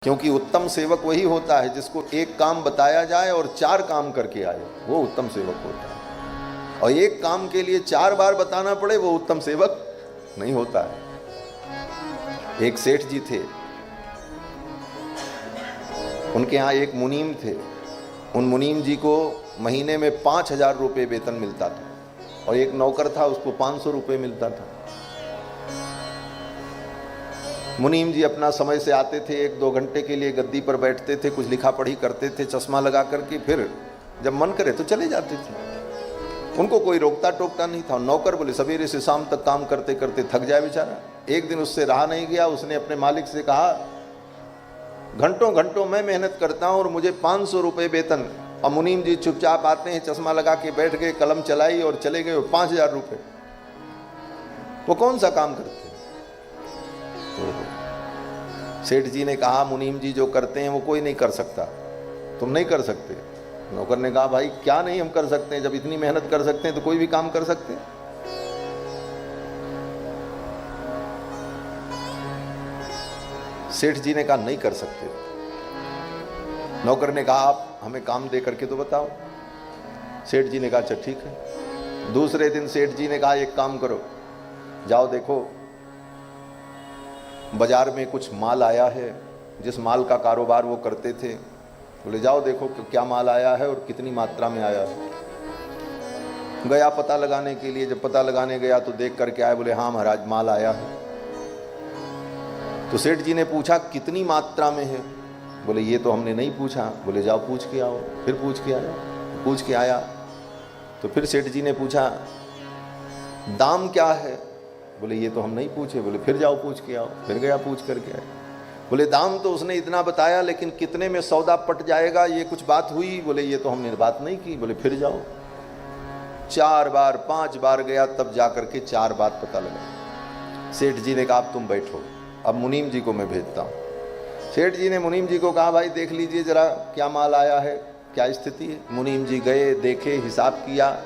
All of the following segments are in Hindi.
क्योंकि उत्तम सेवक वही होता है जिसको एक काम बताया जाए और 4 काम करके आए, वो उत्तम सेवक होता है। और एक काम के लिए 4 बार बताना पड़े, वो उत्तम सेवक नहीं होता है। एक सेठ जी थे, उनके यहाँ एक मुनीम थे। उन मुनीम जी को महीने में 5,000 रुपये वेतन मिलता था और एक नौकर था, उसको 500 रुपये मिलता था। मुनीम जी अपना समय से आते थे, 1-2 घंटे के लिए गद्दी पर बैठते थे, कुछ लिखा पढ़ी करते थे चश्मा लगा करके, फिर जब मन करे तो चले जाते थे। उनको कोई रोकता टोकता नहीं था। नौकर बोले सवेरे से शाम तक काम करते करते थक जाए बेचारा। एक दिन उससे रहा नहीं गया, उसने अपने मालिक से कहा, घंटों घंटों मैं मेहनत करता हूँ और मुझे 500 रुपये वेतन। और मुनीम जी चुपचाप आते हैं, चश्मा लगा के बैठ गए, कलम चलाई और चले गए 5,000 रुपये। वो कौन सा काम करते? तो सेठ जी ने कहा, मुनीम जी जो करते हैं वो कोई नहीं कर सकता, तुम नहीं कर सकते। नौकर ने कहा, भाई क्या नहीं हम कर सकते हैं, जब इतनी मेहनत कर सकते हैं तो कोई भी काम कर सकते हैं। सेठ जी ने कहा नहीं कर सकते। नौकर ने कहा, आप हमें काम दे करके तो बताओ। सेठ जी ने कहा अच्छा ठीक है। दूसरे दिन सेठ जी ने कहा, एक काम करो, जाओ देखो बाजार में कुछ माल आया है, जिस माल का कारोबार वो करते थे। बोले जाओ देखो क्या माल आया है और कितनी मात्रा में आया है। गया पता लगाने के लिए, जब पता लगाने गया तो देख करके आए, बोले हाँ महाराज माल आया है। तो सेठ जी ने पूछा कितनी मात्रा में है? बोले ये तो हमने नहीं पूछा। बोले जाओ पूछ के आओ। फिर पूछ के आया तो फिर सेठ जी ने पूछा दाम क्या है? बोले ये तो हम नहीं पूछे। बोले फिर जाओ पूछ के आओ। फिर गया पूछ करके आए। बोले दाम तो उसने इतना बताया, लेकिन कितने में सौदा पट जाएगा ये कुछ बात हुई? बोले ये तो हमने बात नहीं की। बोले फिर जाओ। 4 बार 5 बार गया, तब जा करके 4 बात पता लगा। सेठ जी ने कहा अब तुम बैठो, अब मुनीम जी को मैं भेजता हूँ। सेठ जी ने मुनीम जी को कहा, भाई देख लीजिए जरा क्या माल आया है, क्या स्थिति है। मुनीम जी गए, देखे, हिसाब किया,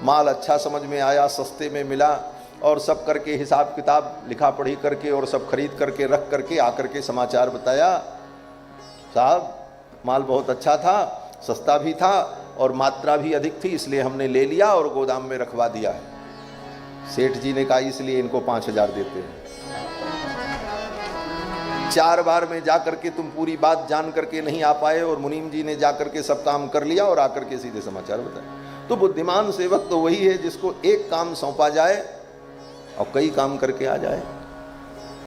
माल अच्छा समझ में आया, सस्ते में मिला, और सब करके हिसाब किताब लिखा पढ़ी करके और सब खरीद करके रख करके आकर के समाचार बताया, साहब माल बहुत अच्छा था, सस्ता भी था और मात्रा भी अधिक थी, इसलिए हमने ले लिया और गोदाम में रखवा दिया है। सेठ जी ने कहा इसलिए इनको 5,000 देते हैं। 4 बार में जा करके तुम पूरी बात जान करके नहीं आ पाए और मुनीम जी ने जा करके सब काम कर लिया और आकर के सीधे समाचार बताए। तो बुद्धिमान सेवक तो वही है जिसको एक काम सौंपा जाए और कई काम करके आ जाए।